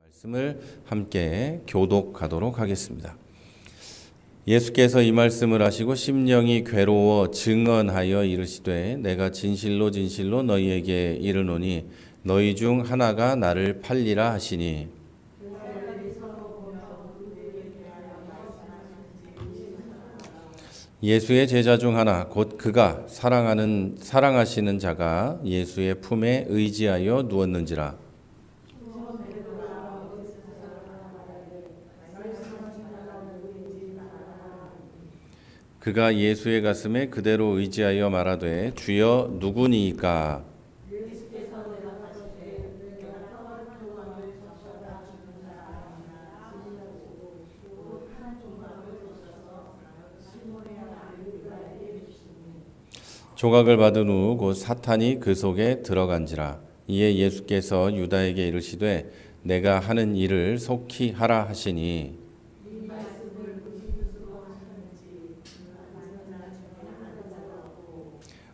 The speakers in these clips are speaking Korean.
말씀을 함께 교독하도록 하겠습니다. 예수께서 이 말씀을 하시고 심령이 괴로워 증언하여 이르시되 내가 진실로 진실로 너희에게 이르노니 너희 중 하나가 나를 팔리라 하시니 예수의 제자 중 하나 곧 그가 사랑하시는 자가 예수의 품에 의지하여 누웠는지라. 그가 예수의 가슴에 그대로 의지하여 말하되 주여 누구니이까? 조각을 받은 후 곧 사탄이 그 속에 들어간지라. 이에 예수께서 유다에게 이르시되 내가 하는 일을 속히 하라 하시니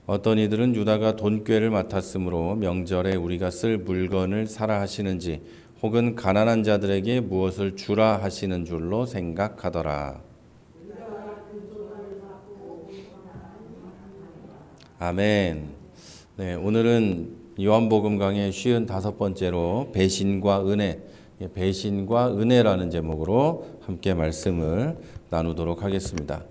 어떤 이들은 유다가 돈꾀를 맡았으므로 명절에 우리가 쓸 물건을 사라 하시는지 혹은 가난한 자들에게 무엇을 주라 하시는 줄로 생각하더라. 아멘. 네, 오늘은 요한복음 강의 55번째로 배신과 은혜, 배신과 은혜라는 제목으로 함께 말씀을 나누도록 하겠습니다.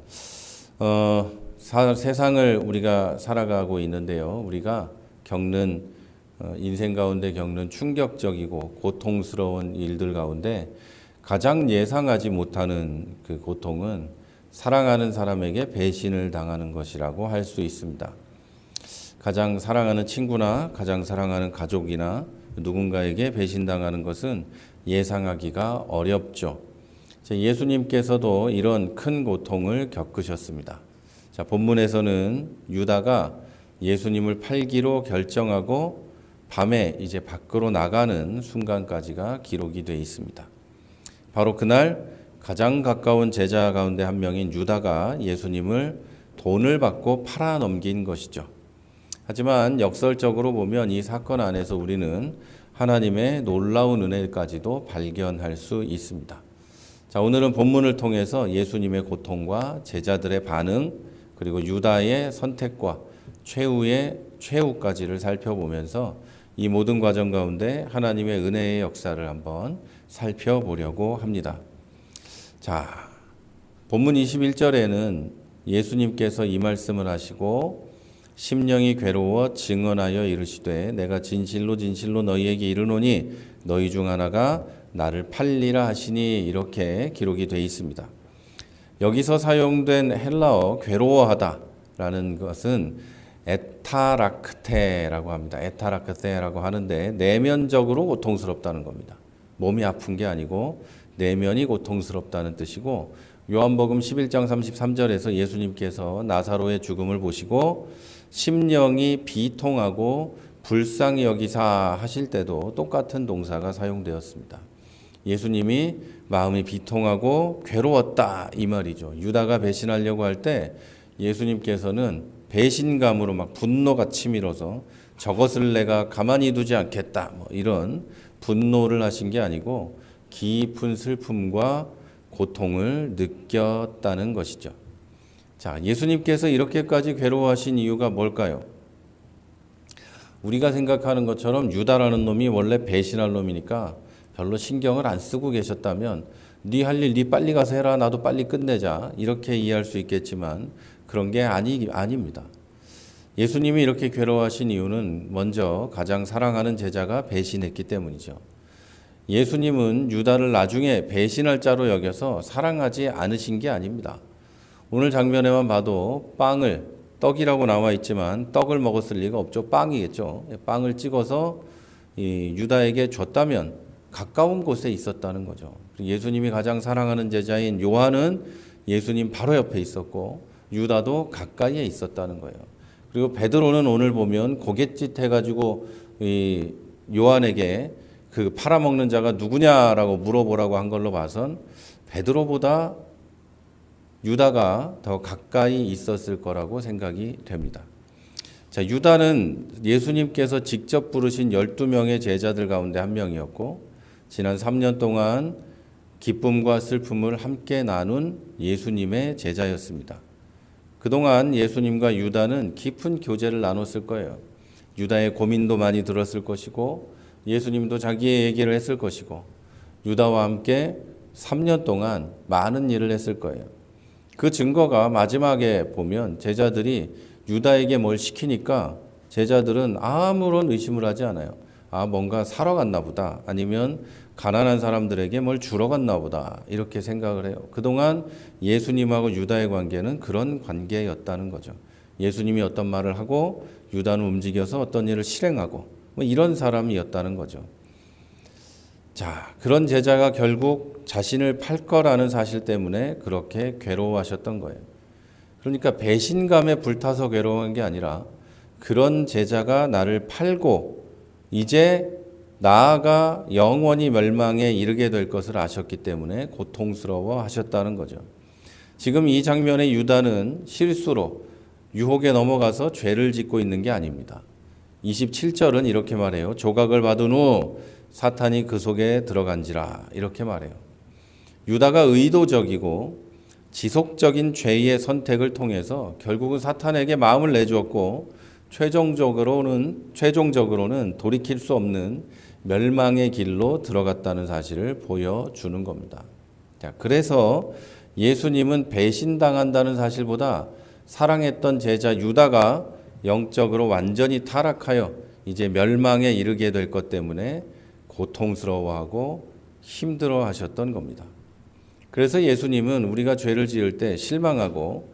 세상을 우리가 살아가고 있는데요. 우리가 겪는 인생 가운데 겪는 충격적이고 고통스러운 일들 가운데 가장 예상하지 못하는 그 고통은 사랑하는 사람에게 배신을 당하는 것이라고 할 수 있습니다. 가장 사랑하는 친구나 가장 사랑하는 가족이나 누군가에게 배신당하는 것은 예상하기가 어렵죠. 예수님께서도 이런 큰 고통을 겪으셨습니다. 자, 본문에서는 유다가 예수님을 팔기로 결정하고 밤에 이제 밖으로 나가는 순간까지가 기록이 되어 있습니다. 바로 그날 가장 가까운 제자 가운데 한 명인 유다가 예수님을 돈을 받고 팔아 넘긴 것이죠. 하지만 역설적으로 보면 이 사건 안에서 우리는 하나님의 놀라운 은혜까지도 발견할 수 있습니다. 자, 오늘은 본문을 통해서 예수님의 고통과 제자들의 반응, 그리고 유다의 선택과 최후까지를 살펴보면서 이 모든 과정 가운데 하나님의 은혜의 역사를 한번 살펴보려고 합니다. 자, 본문 21절에는 예수님께서 이 말씀을 하시고 심령이 괴로워 증언하여 이르시되 내가 진실로 진실로 너희에게 이르노니 너희 중 하나가 나를 팔리라 하시니 이렇게 기록이 되어 있습니다. 여기서 사용된 헬라어 괴로워하다라는 것은 에타라크테라고 합니다. 에타라크테라고 하는데 내면적으로 고통스럽다는 겁니다. 몸이 아픈 게 아니고 내면이 고통스럽다는 뜻이고 요한복음 11장 33절에서 예수님께서 나사로의 죽음을 보시고 심령이 비통하고 불쌍히 여기사 하실 때도 똑같은 동사가 사용되었습니다. 예수님이 마음이 비통하고 괴로웠다 이 말이죠. 유다가 배신하려고 할 때 예수님께서는 배신감으로 막 분노가 치밀어서 저것을 내가 가만히 두지 않겠다 이런 분노를 하신 게 아니고 깊은 슬픔과 고통을 느꼈다는 것이죠. 자, 예수님께서 이렇게까지 괴로워하신 이유가 뭘까요? 우리가 생각하는 것처럼 유다라는 놈이 원래 배신할 놈이니까 별로 신경을 안 쓰고 계셨다면 네 할 일 네 빨리 가서 해라 나도 빨리 끝내자 이렇게 이해할 수 있겠지만 그런 게 아닙니다. 예수님이 이렇게 괴로워하신 이유는 먼저 가장 사랑하는 제자가 배신했기 때문이죠. 예수님은 유다를 나중에 배신할 자로 여겨서 사랑하지 않으신 게 아닙니다. 오늘 장면에만 봐도 떡이라고 나와 있지만 떡을 먹었을 리가 없죠. 빵이겠죠. 빵을 찍어서 이 유다에게 줬다면 가까운 곳에 있었다는 거죠. 예수님이 가장 사랑하는 제자인 요한은 예수님 바로 옆에 있었고 유다도 가까이에 있었다는 거예요. 그리고 베드로는 오늘 보면 고갯짓 해가지고 이 요한에게 그 팔아먹는 자가 누구냐라고 물어보라고 한 걸로 봐선 베드로보다 유다가 더 가까이 있었을 거라고 생각이 됩니다. 자, 유다는 예수님께서 직접 부르신 12명의 제자들 가운데 한 명이었고 지난 3년 동안 기쁨과 슬픔을 함께 나눈 예수님의 제자였습니다. 그동안 예수님과 유다는 깊은 교제를 나눴을 거예요. 유다의 고민도 많이 들었을 것이고 예수님도 자기의 얘기를 했을 것이고 유다와 함께 3년 동안 많은 일을 했을 거예요. 그 증거가 마지막에 보면 제자들이 유다에게 뭘 시키니까 제자들은 아무런 의심을 하지 않아요. 뭔가 사러 갔나 보다. 아니면 가난한 사람들에게 뭘 주러 갔나 보다. 이렇게 생각을 해요. 그동안 예수님하고 유다의 관계는 그런 관계였다는 거죠. 예수님이 어떤 말을 하고 유다는 움직여서 어떤 일을 실행하고 이런 사람이었다는 거죠. 자, 그런 제자가 결국 자신을 팔 거라는 사실 때문에 그렇게 괴로워하셨던 거예요. 그러니까 배신감에 불타서 괴로운 게 아니라 그런 제자가 나를 팔고 이제 나아가 영원히 멸망에 이르게 될 것을 아셨기 때문에 고통스러워 하셨다는 거죠. 지금 이 장면의 유다는 실수로 유혹에 넘어가서 죄를 짓고 있는 게 아닙니다. 27절은 이렇게 말해요. 조각을 받은 후 사탄이 그 속에 들어간지라 이렇게 말해요. 유다가 의도적이고 지속적인 죄의 선택을 통해서 결국은 사탄에게 마음을 내주었고 최종적으로는 돌이킬 수 없는 멸망의 길로 들어갔다는 사실을 보여주는 겁니다. 자, 그래서 예수님은 배신당한다는 사실보다 사랑했던 제자 유다가 영적으로 완전히 타락하여 이제 멸망에 이르게 될 것 때문에 고통스러워하고 힘들어하셨던 겁니다. 그래서 예수님은 우리가 죄를 지을 때 실망하고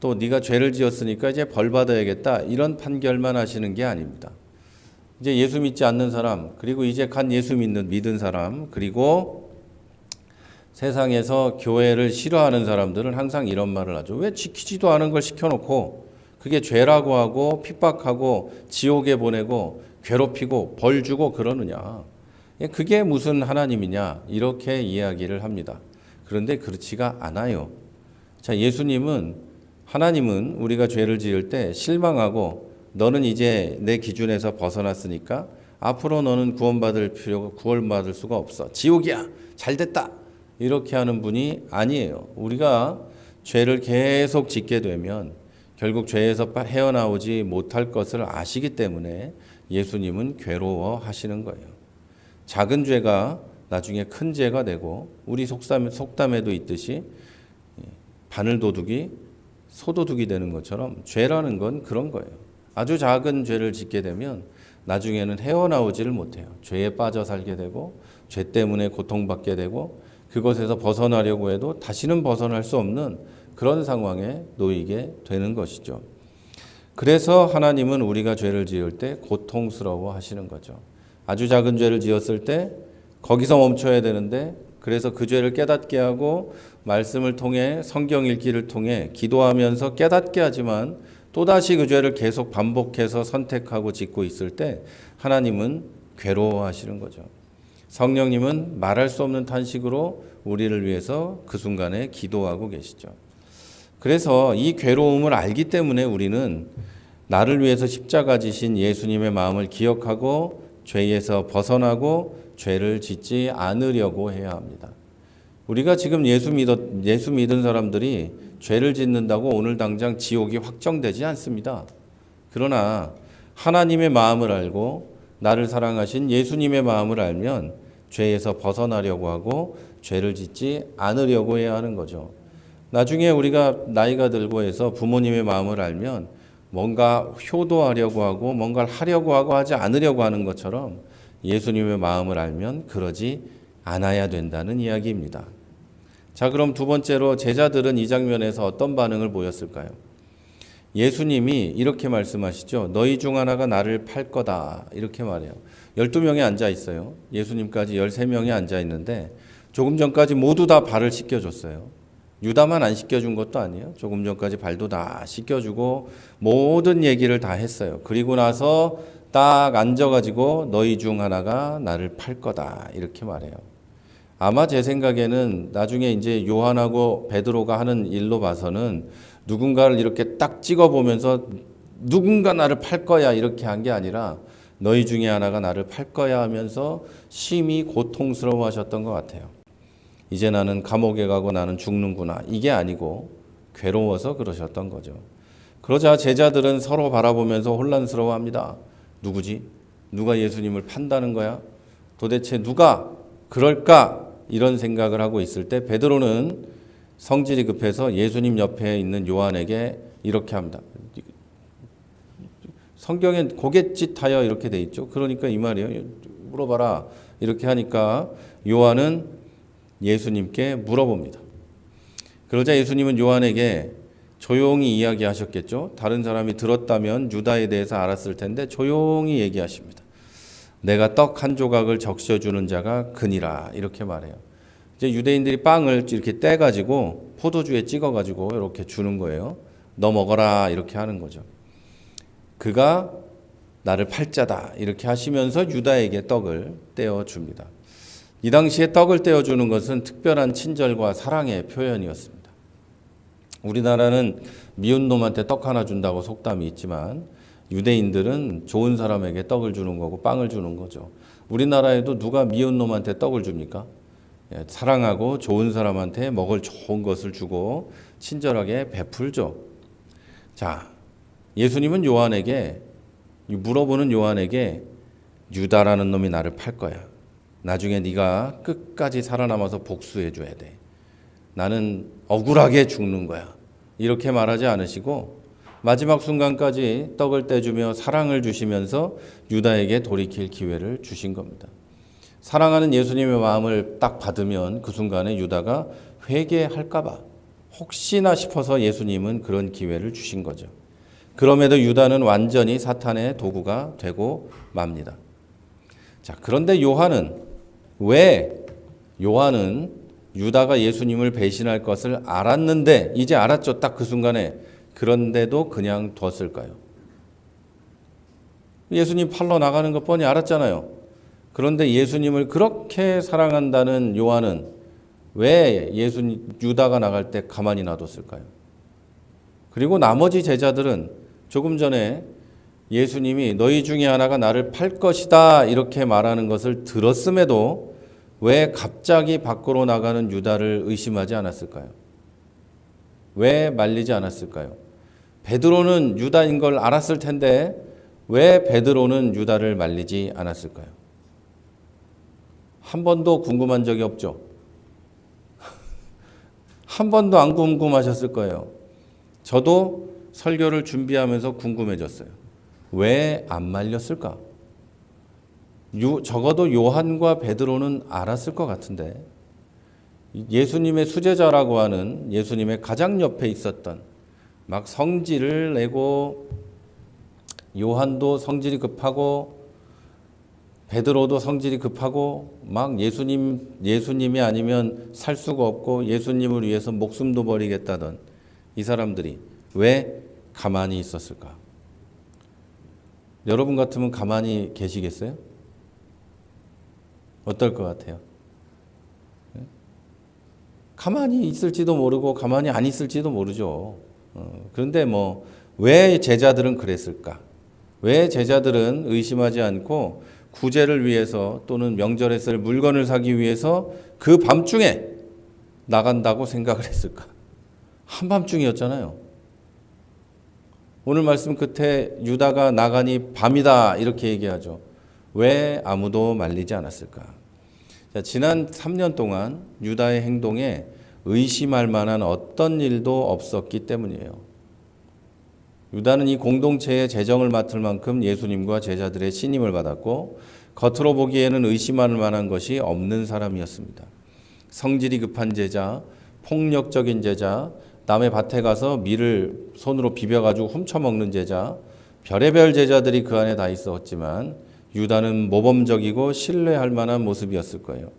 또 네가 죄를 지었으니까 이제 벌 받아야겠다 이런 판결만 하시는 게 아닙니다. 이제 예수 믿지 않는 사람, 그리고 이제 간 예수 믿은 사람, 그리고 세상에서 교회를 싫어하는 사람들은 항상 이런 말을 하죠. 왜 지키지도 않은 걸 시켜놓고 그게 죄라고 하고 핍박하고 지옥에 보내고 괴롭히고 벌 주고 그러느냐. 그게 무슨 하나님이냐 이렇게 이야기를 합니다. 그런데 그렇지가 않아요. 자, 하나님은 우리가 죄를 지을 때 실망하고 너는 이제 내 기준에서 벗어났으니까 앞으로 너는 구원받을 수가 없어. 지옥이야. 잘 됐다. 이렇게 하는 분이 아니에요. 우리가 죄를 계속 짓게 되면 결국 죄에서 헤어나오지 못할 것을 아시기 때문에 예수님은 괴로워하시는 거예요. 작은 죄가 나중에 큰 죄가 되고 우리 속담에도 있듯이 바늘도둑이 소도둑이 되는 것처럼 죄라는 건 그런 거예요. 아주 작은 죄를 짓게 되면 나중에는 헤어나오지를 못해요. 죄에 빠져 살게 되고 죄 때문에 고통받게 되고 그것에서 벗어나려고 해도 다시는 벗어날 수 없는 그런 상황에 놓이게 되는 것이죠. 그래서 하나님은 우리가 죄를 지을 때 고통스러워 하시는 거죠. 아주 작은 죄를 지었을 때 거기서 멈춰야 되는데 그래서 그 죄를 깨닫게 하고 말씀을 통해 성경 읽기를 통해 기도하면서 깨닫게 하지만 또다시 그 죄를 계속 반복해서 선택하고 짓고 있을 때 하나님은 괴로워하시는 거죠. 성령님은 말할 수 없는 탄식으로 우리를 위해서 그 순간에 기도하고 계시죠. 그래서 이 괴로움을 알기 때문에 우리는 나를 위해서 십자가 지신 예수님의 마음을 기억하고 죄에서 벗어나고 죄를 짓지 않으려고 해야 합니다. 우리가 지금 예수 믿은 사람들이 죄를 짓는다고 오늘 당장 지옥이 확정되지 않습니다. 그러나 하나님의 마음을 알고 나를 사랑하신 예수님의 마음을 알면 죄에서 벗어나려고 하고 죄를 짓지 않으려고 해야 하는 거죠. 나중에 우리가 나이가 들고 해서 부모님의 마음을 알면 뭔가 효도하려고 하고 뭔가를 하려고 하고 하지 않으려고 하는 것처럼 예수님의 마음을 알면 그러지 않아야 된다는 이야기입니다. 자, 그럼 두 번째로 제자들은 이 장면에서 어떤 반응을 보였을까요? 예수님이 이렇게 말씀하시죠. 너희 중 하나가 나를 팔 거다. 이렇게 말해요. 12명이 앉아 있어요. 예수님까지 13명이 앉아 있는데 조금 전까지 모두 다 발을 씻겨줬어요. 유다만 안 씻겨준 것도 아니에요. 조금 전까지 발도 다 씻겨주고 모든 얘기를 다 했어요. 그리고 나서 딱 앉아가지고 너희 중 하나가 나를 팔 거다. 이렇게 말해요. 아마 제 생각에는 나중에 이제 요한하고 베드로가 하는 일로 봐서는 누군가를 이렇게 딱 찍어보면서 누군가 나를 팔 거야 이렇게 한 게 아니라 너희 중에 하나가 나를 팔 거야 하면서 심히 고통스러워하셨던 것 같아요. 이제 나는 감옥에 가고 나는 죽는구나. 이게 아니고 괴로워서 그러셨던 거죠. 그러자 제자들은 서로 바라보면서 혼란스러워합니다. 누구지? 누가 예수님을 판다는 거야? 도대체 누가 그럴까? 이런 생각을 하고 있을 때 베드로는 성질이 급해서 예수님 옆에 있는 요한에게 이렇게 합니다. 성경엔 고갯짓하여 이렇게 돼 있죠. 그러니까 이 말이에요. 물어봐라. 이렇게 하니까 요한은 예수님께 물어봅니다. 그러자 예수님은 요한에게 조용히 이야기하셨겠죠. 다른 사람이 들었다면 유다에 대해서 알았을 텐데 조용히 얘기하십니다. 내가 떡 한 조각을 적셔주는 자가 그니라. 이렇게 말해요. 이제 유대인들이 빵을 이렇게 떼가지고 포도주에 찍어가지고 이렇게 주는 거예요. 너 먹어라. 이렇게 하는 거죠. 그가 나를 팔 자다. 이렇게 하시면서 유다에게 떡을 떼어줍니다. 이 당시에 떡을 떼어주는 것은 특별한 친절과 사랑의 표현이었습니다. 우리나라는 미운 놈한테 떡 하나 준다고 속담이 있지만 유대인들은 좋은 사람에게 떡을 주는 거고 빵을 주는 거죠. 우리나라에도 누가 미운 놈한테 떡을 줍니까? 사랑하고 좋은 사람한테 먹을 좋은 것을 주고 친절하게 베풀죠. 자, 예수님은 요한에게 물어보는 요한에게 유다라는 놈이 나를 팔 거야. 나중에 네가 끝까지 살아남아서 복수해 줘야 돼. 나는 억울하게 죽는 거야. 이렇게 말하지 않으시고 마지막 순간까지 떡을 떼주며 사랑을 주시면서 유다에게 돌이킬 기회를 주신 겁니다. 사랑하는 예수님의 마음을 딱 받으면 그 순간에 유다가 회개할까 봐 혹시나 싶어서 예수님은 그런 기회를 주신 거죠. 그럼에도 유다는 완전히 사탄의 도구가 되고 맙니다. 자, 그런데 요한은 유다가 예수님을 배신할 것을 알았는데 이제 알았죠. 딱 그 순간에. 그런데도 그냥 뒀을까요? 예수님 팔러 나가는 것 뻔히 알았잖아요. 그런데 예수님을 그렇게 사랑한다는 요한은 왜 유다가 나갈 때 가만히 놔뒀을까요? 그리고 나머지 제자들은 조금 전에 예수님이 너희 중에 하나가 나를 팔 것이다 이렇게 말하는 것을 들었음에도 왜 갑자기 밖으로 나가는 유다를 의심하지 않았을까요? 왜 말리지 않았을까요? 베드로는 유다인 걸 알았을 텐데 왜 베드로는 유다를 말리지 않았을까요? 한 번도 궁금한 적이 없죠. 한 번도 안 궁금하셨을 거예요. 저도 설교를 준비하면서 궁금해졌어요. 왜 안 말렸을까? 적어도 요한과 베드로는 알았을 것 같은데 예수님의 수제자라고 하는 예수님의 가장 옆에 있었던 막 성질을 내고 요한도 성질이 급하고 베드로도 성질이 급하고 막 예수님이 아니면 살 수가 없고 예수님을 위해서 목숨도 버리겠다던 이 사람들이 왜 가만히 있었을까? 여러분 같으면 가만히 계시겠어요? 어떨 것 같아요? 가만히 있을지도 모르고 가만히 안 있을지도 모르죠. 그런데 왜 제자들은 그랬을까? 왜 제자들은 의심하지 않고 구제를 위해서 또는 명절에 쓸 물건을 사기 위해서 그 밤중에 나간다고 생각을 했을까? 한밤중이었잖아요. 오늘 말씀 끝에 유다가 나가니 밤이다 이렇게 얘기하죠. 왜 아무도 말리지 않았을까? 자, 지난 3년 동안 유다의 행동에 의심할 만한 어떤 일도 없었기 때문이에요. 유다는 이 공동체의 재정을 맡을 만큼 예수님과 제자들의 신임을 받았고 겉으로 보기에는 의심할 만한 것이 없는 사람이었습니다. 성질이 급한 제자, 폭력적인 제자, 남의 밭에 가서 밀을 손으로 비벼가지고 훔쳐먹는 제자, 별의별 제자들이 그 안에 다 있었지만 유다는 모범적이고 신뢰할 만한 모습이었을 거예요.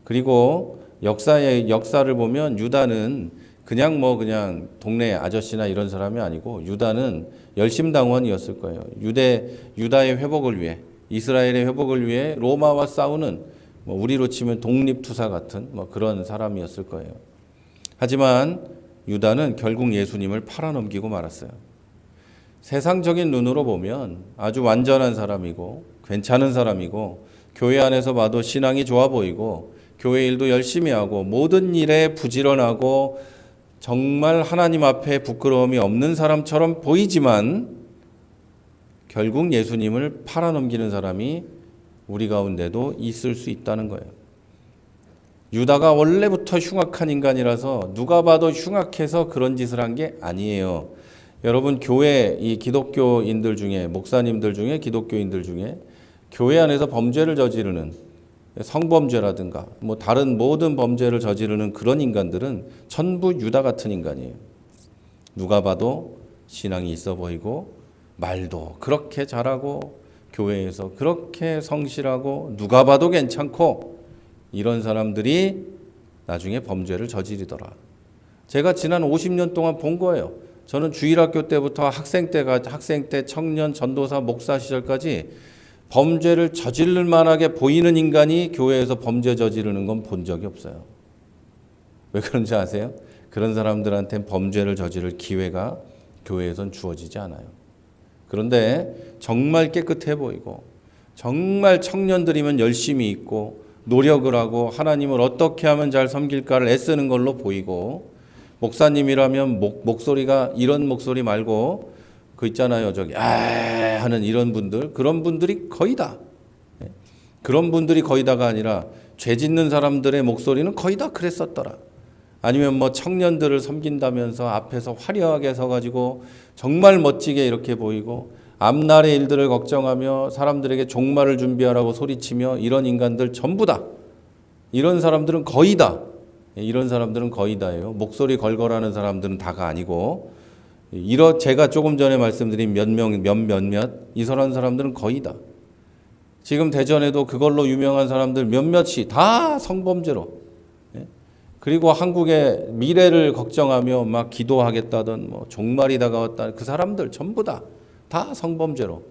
그리고 역사를 보면 유다는 그냥 동네 아저씨나 이런 사람이 아니고 유다는 열심당원이었을 거예요. 유다의 회복을 위해, 이스라엘의 회복을 위해 로마와 싸우는 우리로 치면 독립투사 같은 그런 사람이었을 거예요. 하지만 유다는 결국 예수님을 팔아넘기고 말았어요. 세상적인 눈으로 보면 아주 완전한 사람이고 괜찮은 사람이고 교회 안에서 봐도 신앙이 좋아 보이고 교회 일도 열심히 하고 모든 일에 부지런하고 정말 하나님 앞에 부끄러움이 없는 사람처럼 보이지만 결국 예수님을 팔아넘기는 사람이 우리 가운데도 있을 수 있다는 거예요. 유다가 원래부터 흉악한 인간이라서 누가 봐도 흉악해서 그런 짓을 한 게 아니에요. 여러분, 교회 이 기독교인들 중에, 목사님들 중에, 기독교인들 중에 교회 안에서 범죄를 저지르는 성범죄라든가 뭐 다른 모든 범죄를 저지르는 그런 인간들은 전부 유다 같은 인간이에요. 누가 봐도 신앙이 있어 보이고 말도 그렇게 잘하고 교회에서 그렇게 성실하고 누가 봐도 괜찮고 이런 사람들이 나중에 범죄를 저지르더라. 제가 지난 50년 동안 본 거예요. 저는 주일학교 때부터 학생 때 청년 전도사 목사 시절까지 범죄를 저지를 만하게 보이는 인간이 교회에서 범죄 저지르는 건 본 적이 없어요. 왜 그런지 아세요? 그런 사람들한테는 범죄를 저지를 기회가 교회에선 주어지지 않아요. 그런데 정말 깨끗해 보이고 정말 청년들이면 열심히 있고 노력을 하고 하나님을 어떻게 하면 잘 섬길까를 애쓰는 걸로 보이고 목사님이라면 목소리가 이런 목소리 말고 그 있잖아요. 저기 하는 이런 분들, 그런 분들이 거의 다. 그런 분들이 거의 다가 아니라 죄 짓는 사람들의 목소리는 거의 다 그랬었더라. 아니면 뭐 청년들을 섬긴다면서 앞에서 화려하게 서가지고 정말 멋지게 이렇게 보이고 앞날의 일들을 걱정하며 사람들에게 종말을 준비하라고 소리치며 이런 인간들 전부 다. 이런 사람들은 거의 다. 이런 사람들은 거의 다예요. 목소리 걸걸하는 사람들은 다가 아니고 제가 조금 전에 말씀드린 몇몇 이런 사람들은 거의 다. 지금 대전에도 그걸로 유명한 사람들 몇몇이 다 성범죄로. 그리고 한국의 미래를 걱정하며 막 기도하겠다던 뭐 종말이 다가왔다. 그 사람들 전부 다 성범죄로.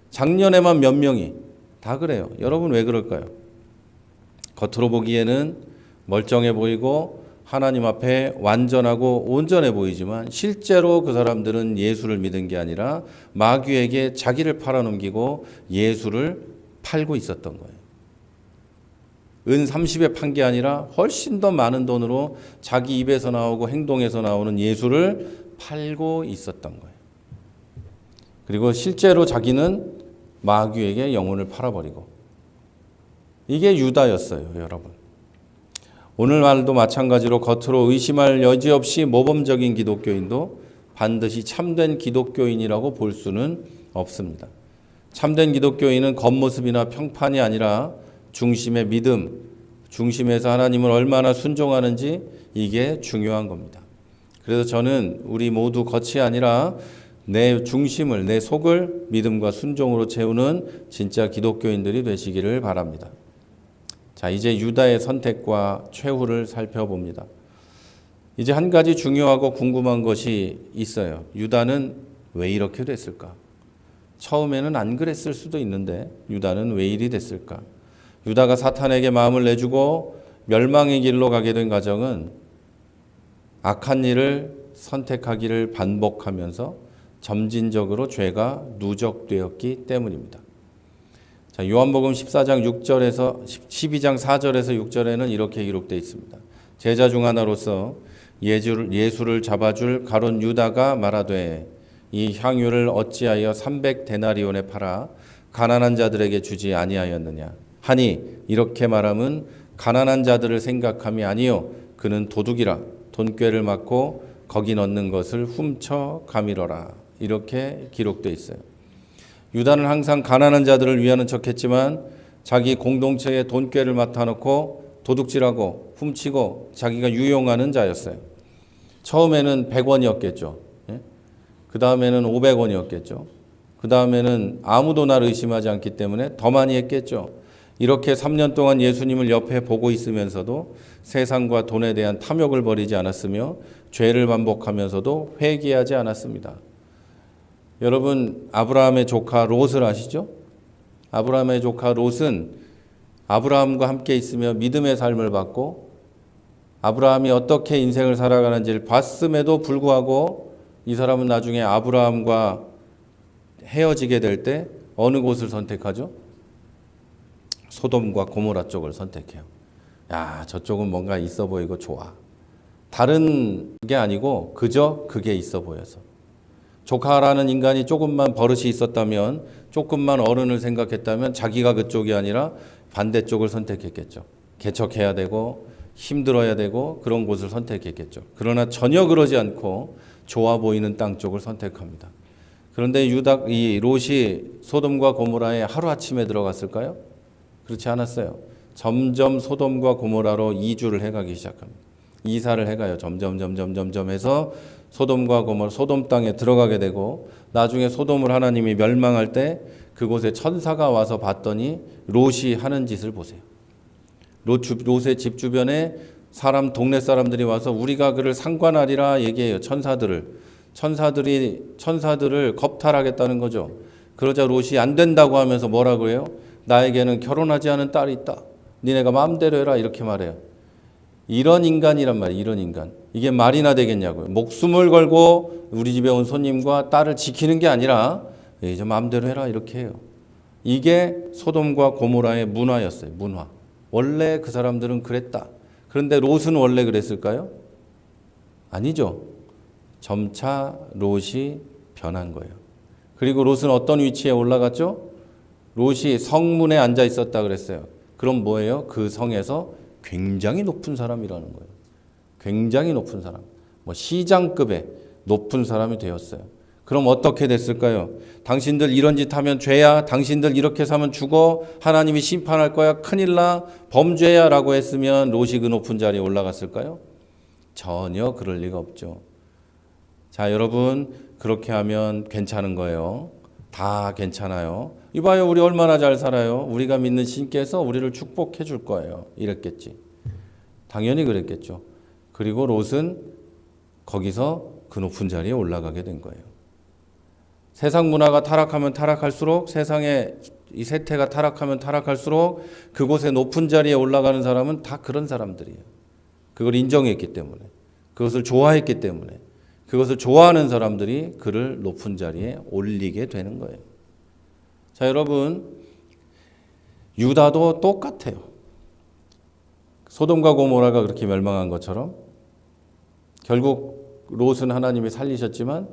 작년에만 몇 명이 다 그래요. 여러분 왜 그럴까요? 겉으로 보기에는 멀쩡해 보이고 하나님 앞에 완전하고 온전해 보이지만 실제로 그 사람들은 예수를 믿은 게 아니라 마귀에게 자기를 팔아넘기고 예수를 팔고 있었던 거예요. 은 30에 판 게 아니라 훨씬 더 많은 돈으로 자기 입에서 나오고 행동에서 나오는 예수를 팔고 있었던 거예요. 그리고 실제로 자기는 마귀에게 영혼을 팔아버리고 이게 유다였어요, 여러분. 오늘날도 마찬가지로 겉으로 의심할 여지 없이 모범적인 기독교인도 반드시 참된 기독교인이라고 볼 수는 없습니다. 참된 기독교인은 겉모습이나 평판이 아니라 중심의 믿음, 중심에서 하나님을 얼마나 순종하는지 이게 중요한 겁니다. 그래서 저는 우리 모두 겉이 아니라 내 중심을, 내 속을 믿음과 순종으로 채우는 진짜 기독교인들이 되시기를 바랍니다. 자, 이제 유다의 선택과 최후를 살펴봅니다. 이제 한 가지 중요하고 궁금한 것이 있어요. 유다는 왜 이렇게 됐을까? 처음에는 안 그랬을 수도 있는데 유다는 왜 이리 됐을까? 유다가 사탄에게 마음을 내주고 멸망의 길로 가게 된 과정은 악한 일을 선택하기를 반복하면서 점진적으로 죄가 누적되었기 때문입니다. 자, 요한복음 14장 6절에서 12장 4절에서 6절에는 이렇게 기록되어 있습니다. 제자 중 하나로서 예수를 잡아줄 가룟 유다가 말하되 이 향유를 어찌하여 300데나리온에 팔아 가난한 자들에게 주지 아니하였느냐 하니 이렇게 말함은 가난한 자들을 생각함이 아니요 그는 도둑이라 돈꾀를 맞고 거기 넣는 것을 훔쳐 가미러라 이렇게 기록되어 있어요. 유다는 항상 가난한 자들을 위하는 척했지만 자기 공동체에 돈꾀를 맡아놓고 도둑질하고 훔치고 자기가 유용하는 자였어요. 처음에는 100원이었겠죠. 그 다음에는 500원이었겠죠. 그 다음에는 아무도 나를 의심하지 않기 때문에 더 많이 했겠죠. 이렇게 3년 동안 예수님을 옆에 보고 있으면서도 세상과 돈에 대한 탐욕을 버리지 않았으며 죄를 반복하면서도 회개하지 않았습니다. 여러분, 아브라함의 조카 롯을 아시죠? 아브라함의 조카 롯은 아브라함과 함께 있으며 믿음의 삶을 받고 아브라함이 어떻게 인생을 살아가는지를 봤음에도 불구하고 이 사람은 나중에 아브라함과 헤어지게 될 때 어느 곳을 선택하죠? 소돔과 고모라 쪽을 선택해요. 야, 저쪽은 뭔가 있어 보이고 좋아. 다른 게 아니고 그저 그게 있어 보여서. 조카라는 인간이 조금만 버릇이 있었다면, 조금만 어른을 생각했다면 자기가 그쪽이 아니라 반대쪽을 선택했겠죠. 개척해야 되고 힘들어야 되고 그런 곳을 선택했겠죠. 그러나 전혀 그러지 않고 좋아 보이는 땅 쪽을 선택합니다. 그런데 이 롯이 소돔과 고모라에 하루아침에 들어갔을까요? 그렇지 않았어요. 점점 소돔과 고모라로 이주를 해가기 시작합니다. 이사를 해가요. 점점 해서 소돔과 고모라, 소돔 땅에 들어가게 되고, 나중에 소돔을 하나님이 멸망할 때 그곳에 천사가 와서 봤더니 롯이 하는 짓을 보세요. 롯의 집 주변에 동네 사람들이 와서 우리가 그를 상관하리라 얘기해요. 천사들을 겁탈하겠다는 거죠. 그러자 롯이 안 된다고 하면서 뭐라 그래요? 나에게는 결혼하지 않은 딸이 있다. 니네가 마음대로 해라. 이렇게 말해요. 이런 인간이란 말이에요. 이런 인간. 이게 말이나 되겠냐고요. 목숨을 걸고 우리 집에 온 손님과 딸을 지키는 게 아니라 이제 마음대로 해라. 이렇게 해요. 이게 소돔과 고모라의 문화였어요. 문화. 원래 그 사람들은 그랬다. 그런데 롯은 원래 그랬을까요? 아니죠. 점차 롯이 변한 거예요. 그리고 롯은 어떤 위치에 올라갔죠? 롯이 성문에 앉아 있었다 그랬어요. 그럼 뭐예요? 그 성에서 굉장히 높은 사람이라는 거예요. 굉장히 높은 사람. 시장급의 높은 사람이 되었어요. 그럼 어떻게 됐을까요? 당신들 이런 짓 하면 죄야. 당신들 이렇게 사면 죽어. 하나님이 심판할 거야. 큰일 나. 범죄야. 라고 했으면 롯이 그 높은 자리에 올라갔을까요? 전혀 그럴 리가 없죠. 자, 여러분, 그렇게 하면 괜찮은 거예요. 다 괜찮아요. 이봐요, 우리 얼마나 잘 살아요. 우리가 믿는 신께서 우리를 축복해 줄 거예요. 이랬겠지. 당연히 그랬겠죠. 그리고 롯은 거기서 그 높은 자리에 올라가게 된 거예요. 세상 문화가 타락하면 타락할수록, 세상의 이 세태가 타락하면 타락할수록 그곳에 높은 자리에 올라가는 사람은 다 그런 사람들이에요. 그걸 인정했기 때문에, 그것을 좋아했기 때문에, 그것을 좋아하는 사람들이 그를 높은 자리에 올리게 되는 거예요. 자, 여러분, 유다도 똑같아요. 소돔과 고모라가 그렇게 멸망한 것처럼 결국 롯은 하나님이 살리셨지만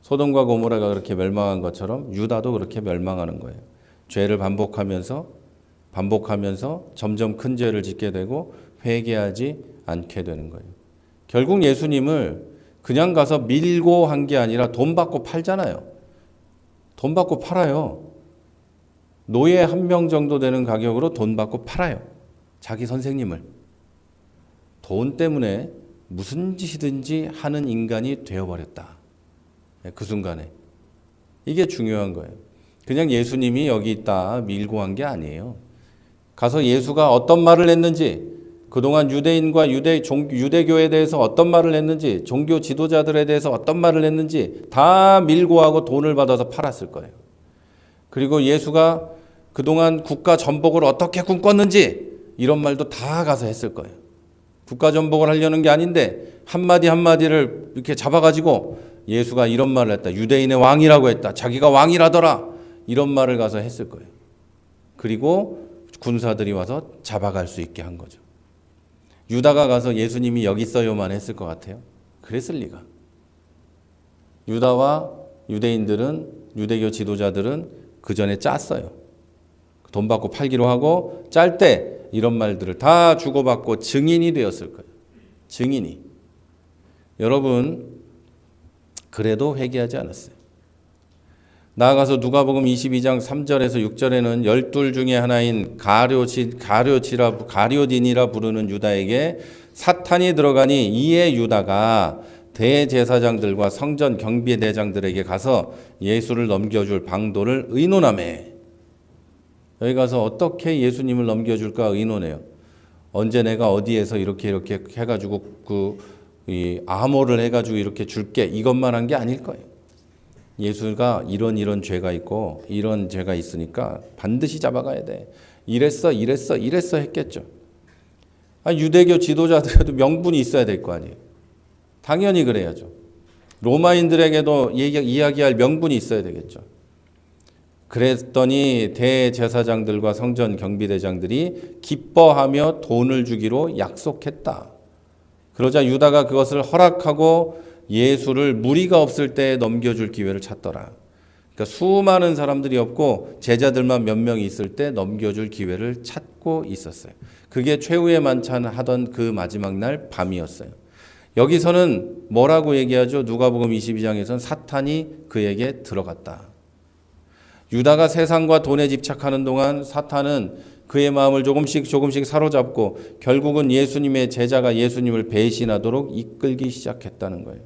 소돔과 고모라가 그렇게 멸망한 것처럼 유다도 그렇게 멸망하는 거예요. 죄를 반복하면서 점점 큰 죄를 짓게 되고 회개하지 않게 되는 거예요. 결국 예수님을 그냥 가서 밀고 한 게 아니라 돈 받고 팔잖아요. 돈 받고 팔아요. 노예 한 명 정도 되는 가격으로 돈 받고 팔아요. 자기 선생님을. 돈 때문에 무슨 짓이든지 하는 인간이 되어버렸다. 그 순간에. 이게 중요한 거예요. 그냥 예수님이 여기 있다 밀고 한 게 아니에요. 가서 예수가 어떤 말을 했는지, 그동안 유대인과 유대교에 대해서 어떤 말을 했는지, 종교 지도자들에 대해서 어떤 말을 했는지 다 밀고 하고 돈을 받아서 팔았을 거예요. 그리고 예수가 그동안 국가 전복을 어떻게 꿈꿨는지 이런 말도 다 가서 했을 거예요. 국가 전복을 하려는 게 아닌데 한마디 한마디를 이렇게 잡아가지고 예수가 이런 말을 했다. 유대인의 왕이라고 했다. 자기가 왕이라더라. 이런 말을 가서 했을 거예요. 그리고 군사들이 와서 잡아갈 수 있게 한 거죠. 유다가 가서 예수님이 여기 있어요만 했을 것 같아요? 그랬을 리가. 유다와 유대인들은, 유대교 지도자들은 그 전에 짰어요. 돈 받고 팔기로 하고 짤 때 이런 말들을 다 주고받고 증인이 되었을 거예요. 증인이. 여러분, 그래도 회개하지 않았어요. 나아가서 누가복음 22장 3절에서 6절에는 12 중에 하나인 가룟딘이라 부르는 유다에게 사탄이 들어가니 이에 유다가 대제사장들과 성전 경비대장들에게 가서 예수를 넘겨줄 방도를 의논하매. 여기 가서 어떻게 예수님을 넘겨줄까 의논해요. 언제 내가 어디에서 이렇게 해가지고 이 암호를 해가지고 이렇게 줄게, 이것만 한 게 아닐 거예요. 예수가 이런 죄가 있고 이런 죄가 있으니까 반드시 잡아가야 돼. 이랬어 했겠죠. 유대교 지도자들에도 명분이 있어야 될 거 아니에요. 당연히 그래야죠. 로마인들에게도 이야기할 명분이 있어야 되겠죠. 그랬더니 대제사장들과 성전 경비대장들이 기뻐하며 돈을 주기로 약속했다. 그러자 유다가 그것을 허락하고 예수를 무리가 없을 때 넘겨줄 기회를 찾더라. 그러니까 수많은 사람들이 없고 제자들만 몇 명이 있을 때 넘겨줄 기회를 찾고 있었어요. 그게 최후의 만찬 하던 그 마지막 날 밤이었어요. 여기서는 뭐라고 얘기하죠? 누가복음 22장에서는 사탄이 그에게 들어갔다. 유다가 세상과 돈에 집착하는 동안 사탄은 그의 마음을 조금씩 사로잡고 결국은 예수님의 제자가 예수님을 배신하도록 이끌기 시작했다는 거예요.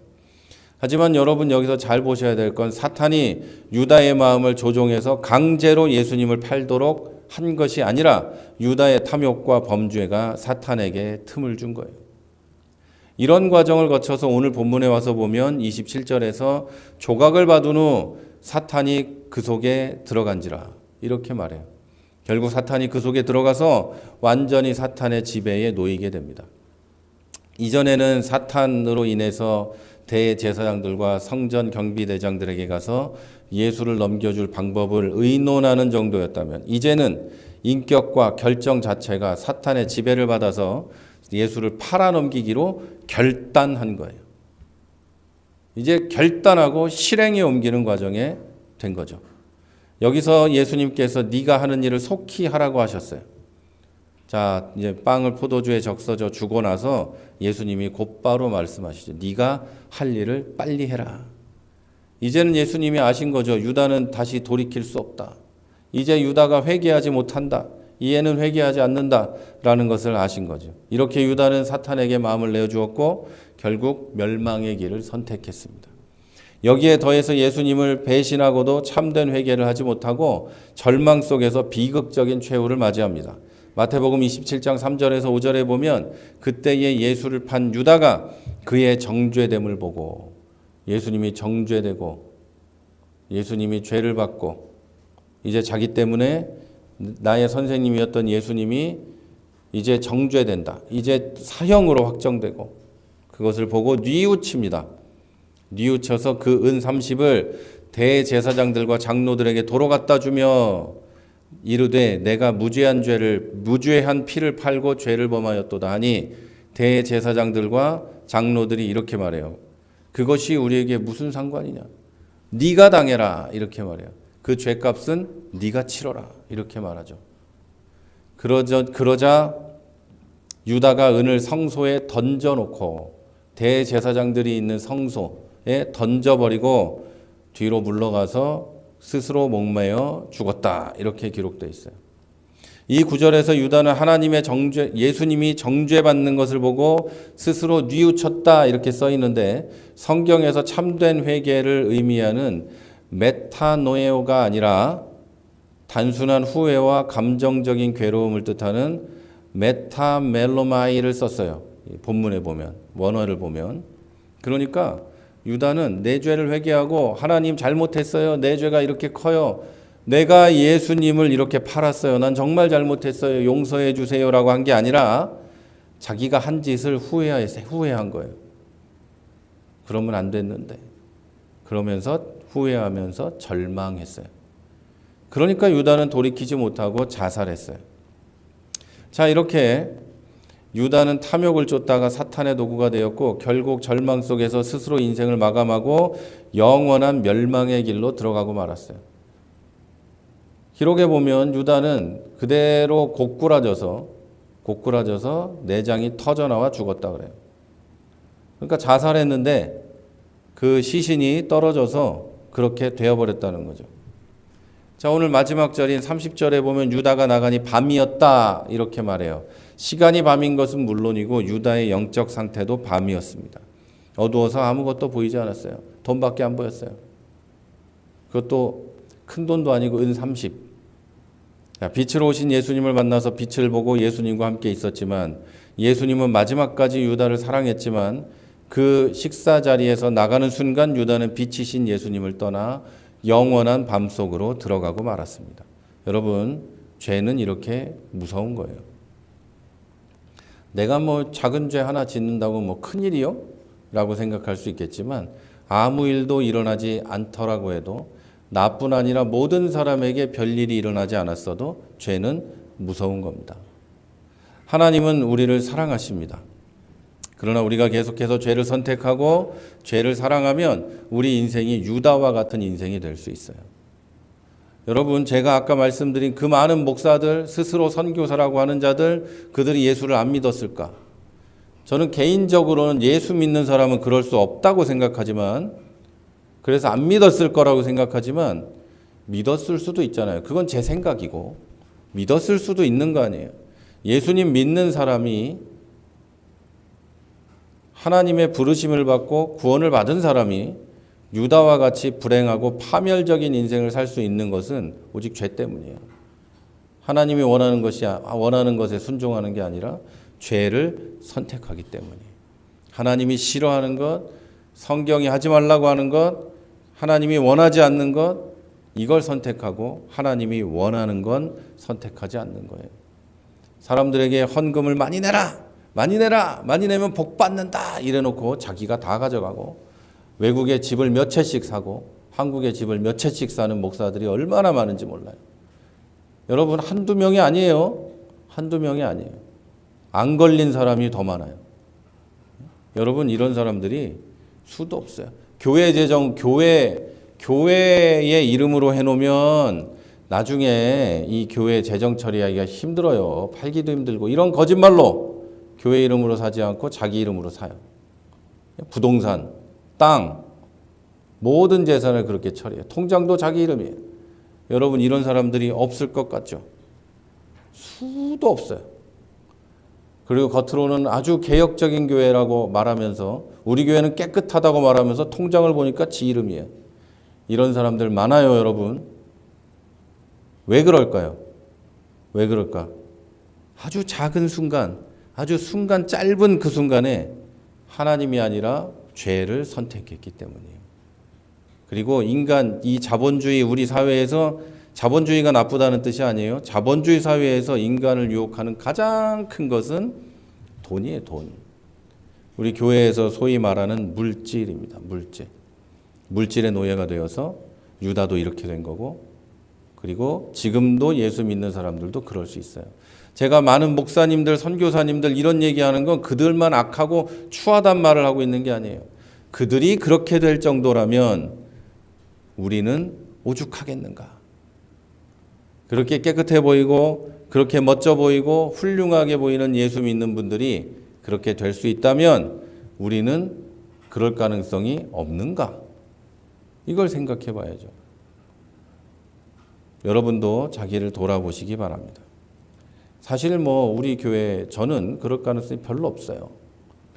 하지만 여러분 여기서 잘 보셔야 될 건 사탄이 유다의 마음을 조종해서 강제로 예수님을 팔도록 한 것이 아니라 유다의 탐욕과 범죄가 사탄에게 틈을 준 거예요. 이런 과정을 거쳐서 오늘 본문에 와서 보면 27절에서 조각을 받은 후 사탄이 그 속에 들어간지라 이렇게 말해요. 결국 사탄이 그 속에 들어가서 완전히 사탄의 지배에 놓이게 됩니다. 이전에는 사탄으로 인해서 대제사장들과 성전 경비대장들에게 가서 예수를 넘겨줄 방법을 의논하는 정도였다면 이제는 인격과 결정 자체가 사탄의 지배를 받아서 예수를 팔아넘기기로 결단한 거예요. 이제 결단하고 실행에 옮기는 과정에 된 거죠. 여기서 예수님께서 네가 하는 일을 속히 하라고 하셨어요. 자, 이제 빵을 포도주에 적셔져 주고 나서 예수님이 곧바로 말씀하시죠. 네가 할 일을 빨리 해라. 이제는 예수님이 아신 거죠. 유다는 다시 돌이킬 수 없다. 이제 유다가 회개하지 못한다. 이해는 회개하지 않는다라는 것을 아신 거죠. 이렇게 유다는 사탄에게 마음을 내어주었고 결국 멸망의 길을 선택했습니다. 여기에 더해서 예수님을 배신하고도 참된 회개를 하지 못하고 절망 속에서 비극적인 최후를 맞이합니다. 마태복음 27장 3절에서 5절에 보면 그때에 예수를 판 유다가 그의 정죄됨을 보고 예수님이 정죄되고 예수님이 죄를 받고 이제 자기 때문에 나의 선생님이었던 예수님이 이제 정죄된다. 이제 사형으로 확정되고 그것을 보고 뉘우칩니다. 뉘우쳐서 그 은 30을 대제사장들과 장로들에게 도로 갖다 주며 이르되 내가 무죄한 피를 팔고 죄를 범하였도다 하니 대제사장들과 장로들이 이렇게 말해요. 그것이 우리에게 무슨 상관이냐? 네가 당해라 이렇게 말해요. 그 죄값은 네가 치러라 이렇게 말하죠. 그러자 유다가 은을 성소에 던져놓고 대제사장들이 있는 성소에 던져버리고 뒤로 물러가서 스스로 목매어 죽었다 이렇게 기록되어 있어요. 이 구절에서 유다는 하나님의 예수님이 정죄받는 것을 보고 스스로 뉘우쳤다 이렇게 써 있는데 성경에서 참된 회개를 의미하는 메타노에오가 아니라 단순한 후회와 감정적인 괴로움을 뜻하는 메타멜로마이를 썼어요. 본문에 보면 원어를 보면 그러니까 유다는 내 죄를 회개하고 하나님 잘못했어요. 내 죄가 이렇게 커요. 내가 예수님을 이렇게 팔았어요. 난 정말 잘못했어요. 용서해 주세요라고 한 게 아니라 자기가 한 짓을 후회한 거예요. 그러면 안 됐는데. 그러면서 후회하면서 절망했어요. 그러니까 유다는 돌이키지 못하고 자살했어요. 자, 이렇게 유다는 탐욕을 쫓다가 사탄의 도구가 되었고 결국 절망 속에서 스스로 인생을 마감하고 영원한 멸망의 길로 들어가고 말았어요. 기록에 보면 유다는 그대로 고꾸라져서 내장이 터져나와 죽었다 그래요. 그러니까 자살했는데 그 시신이 떨어져서 그렇게 되어버렸다는 거죠. 자, 오늘 마지막 절인 30절에 보면 유다가 나가니 밤이었다 이렇게 말해요. 시간이 밤인 것은 물론이고 유다의 영적 상태도 밤이었습니다. 어두워서 아무것도 보이지 않았어요. 돈밖에 안 보였어요. 그것도 큰 돈도 아니고 은 30. 빛으로 오신 예수님을 만나서 빛을 보고 예수님과 함께 있었지만 예수님은 마지막까지 유다를 사랑했지만 그 식사 자리에서 나가는 순간 유다는 빛이신 예수님을 떠나 영원한 밤 속으로 들어가고 말았습니다. 여러분, 죄는 이렇게 무서운 거예요. 내가 뭐 작은 죄 하나 짓는다고 뭐 큰일이요? 라고 생각할 수 있겠지만 아무 일도 일어나지 않더라고 해도 나뿐 아니라 모든 사람에게 별일이 일어나지 않았어도 죄는 무서운 겁니다. 하나님은 우리를 사랑하십니다. 그러나 우리가 계속해서 죄를 선택하고 죄를 사랑하면 우리 인생이 유다와 같은 인생이 될 수 있어요. 여러분, 제가 아까 말씀드린 그 많은 목사들, 스스로 선교사라고 하는 자들, 그들이 예수를 안 믿었을까? 저는 개인적으로는 예수 믿는 사람은 그럴 수 없다고 생각하지만, 그래서 안 믿었을 거라고 생각하지만 믿었을 수도 있잖아요. 그건 제 생각이고 믿었을 수도 있는 거 아니에요. 예수님 믿는 사람이, 하나님의 부르심을 받고 구원을 받은 사람이 유다와 같이 불행하고 파멸적인 인생을 살 수 있는 것은 오직 죄 때문이에요. 하나님이 원하는 것에 순종하는 게 아니라 죄를 선택하기 때문이에요. 하나님이 싫어하는 것, 성경이 하지 말라고 하는 것, 하나님이 원하지 않는 것, 이걸 선택하고 하나님이 원하는 건 선택하지 않는 거예요. 사람들에게 헌금을 많이 내라, 많이 내라, 많이 내면 복 받는다 이래놓고 자기가 다 가져가고, 외국에 집을 몇 채씩 사고 한국에 집을 몇 채씩 사는 목사들이 얼마나 많은지 몰라요. 여러분, 한두 명이 아니에요. 한두 명이 아니에요. 안 걸린 사람이 더 많아요. 여러분, 이런 사람들이 수도 없어요. 교회 재정, 교회의 이름으로 해놓으면 나중에 이 교회 재정 처리하기가 힘들어요. 팔기도 힘들고, 이런 거짓말로 교회 이름으로 사지 않고 자기 이름으로 사요. 부동산, 땅, 모든 재산을 그렇게 처리해요. 통장도 자기 이름이에요. 여러분, 이런 사람들이 없을 것 같죠? 수도 없어요. 그리고 겉으로는 아주 개혁적인 교회라고 말하면서, 우리 교회는 깨끗하다고 말하면서 통장을 보니까 지 이름이에요. 이런 사람들 많아요, 여러분. 왜 그럴까요? 왜 그럴까? 아주 작은 순간, 아주 순간, 짧은 그 순간에 하나님이 아니라 죄를 선택했기 때문이에요. 그리고 인간, 이 자본주의, 우리 사회에서, 자본주의가 나쁘다는 뜻이 아니에요. 자본주의 사회에서 인간을 유혹하는 가장 큰 것은 돈이에요, 돈. 우리 교회에서 소위 말하는 물질입니다. 물질의 노예가 되어서 유다도 이렇게 된 거고, 그리고 지금도 예수 믿는 사람들도 그럴 수 있어요. 제가 많은 목사님들, 선교사님들 이런 얘기하는 건 그들만 악하고 추하단 말을 하고 있는 게 아니에요. 그들이 그렇게 될 정도라면 우리는 오죽하겠는가. 그렇게 깨끗해 보이고 그렇게 멋져 보이고 훌륭하게 보이는 예수 믿는 분들이 그렇게 될 수 있다면 우리는 그럴 가능성이 없는가? 이걸 생각해 봐야죠. 여러분도 자기를 돌아보시기 바랍니다. 사실 우리 교회, 저는 그럴 가능성이 별로 없어요.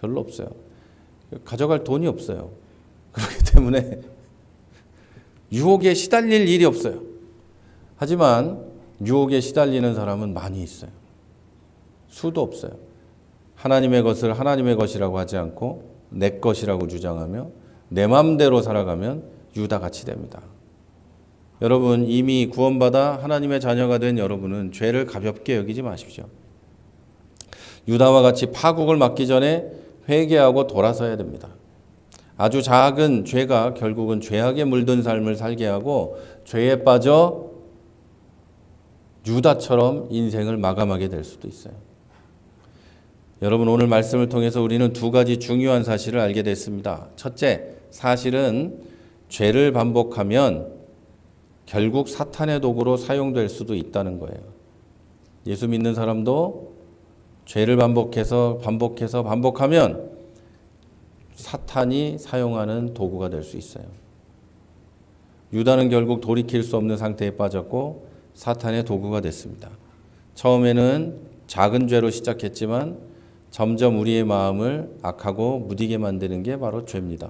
별로 없어요. 가져갈 돈이 없어요. 그렇기 때문에 유혹에 시달릴 일이 없어요. 하지만 유혹에 시달리는 사람은 많이 있어요. 수도 없어요. 하나님의 것을 하나님의 것이라고 하지 않고 내 것이라고 주장하며 내 마음대로 살아가면 유다같이 됩니다. 여러분, 이미 구원받아 하나님의 자녀가 된 여러분은 죄를 가볍게 여기지 마십시오. 유다와 같이 파국을 맞기 전에 회개하고 돌아서야 됩니다. 아주 작은 죄가 결국은 죄악에 물든 삶을 살게 하고 죄에 빠져 유다처럼 인생을 마감하게 될 수도 있어요. 여러분, 오늘 말씀을 통해서 우리는 두 가지 중요한 사실을 알게 됐습니다. 첫째, 사실은 죄를 반복하면 결국 사탄의 도구로 사용될 수도 있다는 거예요. 예수 믿는 사람도 죄를 반복하면 사탄이 사용하는 도구가 될 수 있어요. 유다는 결국 돌이킬 수 없는 상태에 빠졌고 사탄의 도구가 됐습니다. 처음에는 작은 죄로 시작했지만 점점 우리의 마음을 악하고 무디게 만드는 게 바로 죄입니다.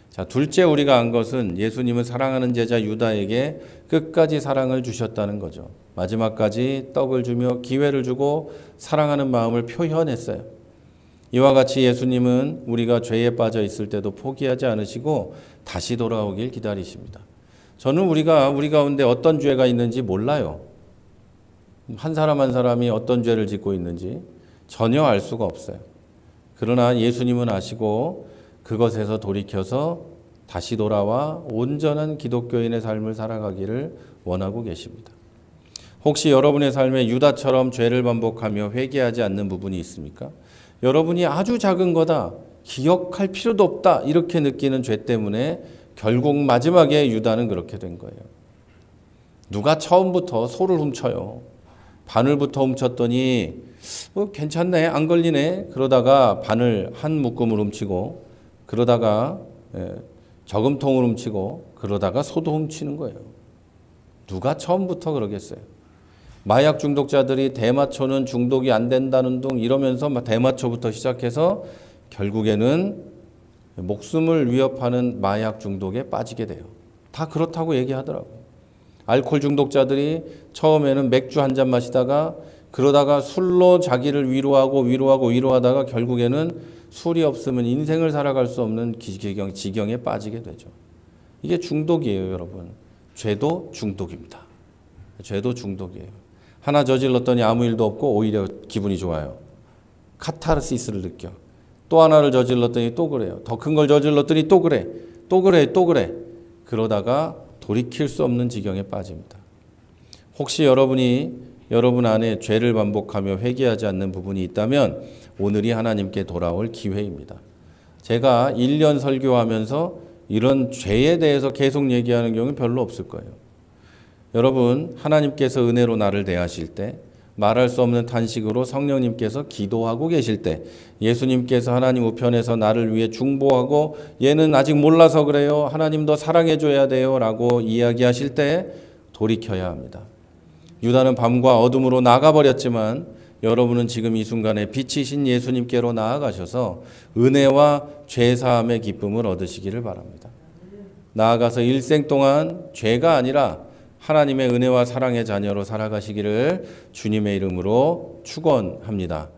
자, 둘째, 우리가 안 것은 예수님은 사랑하는 제자 유다에게 끝까지 사랑을 주셨다는 거죠. 마지막까지 떡을 주며 기회를 주고 사랑하는 마음을 표현했어요. 이와 같이 예수님은 우리가 죄에 빠져 있을 때도 포기하지 않으시고 다시 돌아오길 기다리십니다. 저는 우리가 우리 가운데 어떤 죄가 있는지 몰라요. 한 사람 한 사람이 어떤 죄를 짓고 있는지 전혀 알 수가 없어요. 그러나 예수님은 아시고 그것에서 돌이켜서 다시 돌아와 온전한 기독교인의 삶을 살아가기를 원하고 계십니다. 혹시 여러분의 삶에 유다처럼 죄를 반복하며 회개하지 않는 부분이 있습니까? 여러분이 아주 작은 거다, 기억할 필요도 없다 이렇게 느끼는 죄 때문에 결국 마지막에 유다는 그렇게 된 거예요. 누가 처음부터 소를 훔쳐요. 바늘부터 훔쳤더니 괜찮네, 안 걸리네. 그러다가 바늘 한 묶음을 훔치고, 그러다가 저금통을 훔치고, 그러다가 소도 훔치는 거예요. 누가 처음부터 그러겠어요. 마약 중독자들이 대마초는 중독이 안 된다는 둥 이러면서 대마초부터 시작해서 결국에는 목숨을 위협하는 마약 중독에 빠지게 돼요. 다 그렇다고 얘기하더라고요. 알코올 중독자들이 처음에는 맥주 한 잔 마시다가 그러다가 술로 자기를 위로하다가 결국에는 술이 없으면 인생을 살아갈 수 없는 지경에 빠지게 되죠. 이게 중독이에요, 여러분. 죄도 중독입니다. 죄도 중독이에요. 하나 저질렀더니 아무 일도 없고 오히려 기분이 좋아요. 카타르시스를 느껴. 또 하나를 저질렀더니 또 그래요. 더 큰 걸 저질렀더니 또 그래. 또 그래. 그러다가 돌이킬 수 없는 지경에 빠집니다. 혹시 여러분 안에 죄를 반복하며 회개하지 않는 부분이 있다면 오늘이 하나님께 돌아올 기회입니다. 제가 1년 설교하면서 이런 죄에 대해서 계속 얘기하는 경우는 별로 없을 거예요. 여러분, 하나님께서 은혜로 나를 대하실 때, 말할 수 없는 탄식으로 성령님께서 기도하고 계실 때, 예수님께서 하나님 우편에서 나를 위해 중보하고 얘는 아직 몰라서 그래요, 하나님 더 사랑해줘야 돼요 라고 이야기하실 때 돌이켜야 합니다. 유다는 밤과 어둠으로 나가버렸지만 여러분은 지금 이 순간에 빛이신 예수님께로 나아가셔서 은혜와 죄사함의 기쁨을 얻으시기를 바랍니다. 나아가서 일생 동안 죄가 아니라 하나님의 은혜와 사랑의 자녀로 살아가시기를 주님의 이름으로 축원합니다.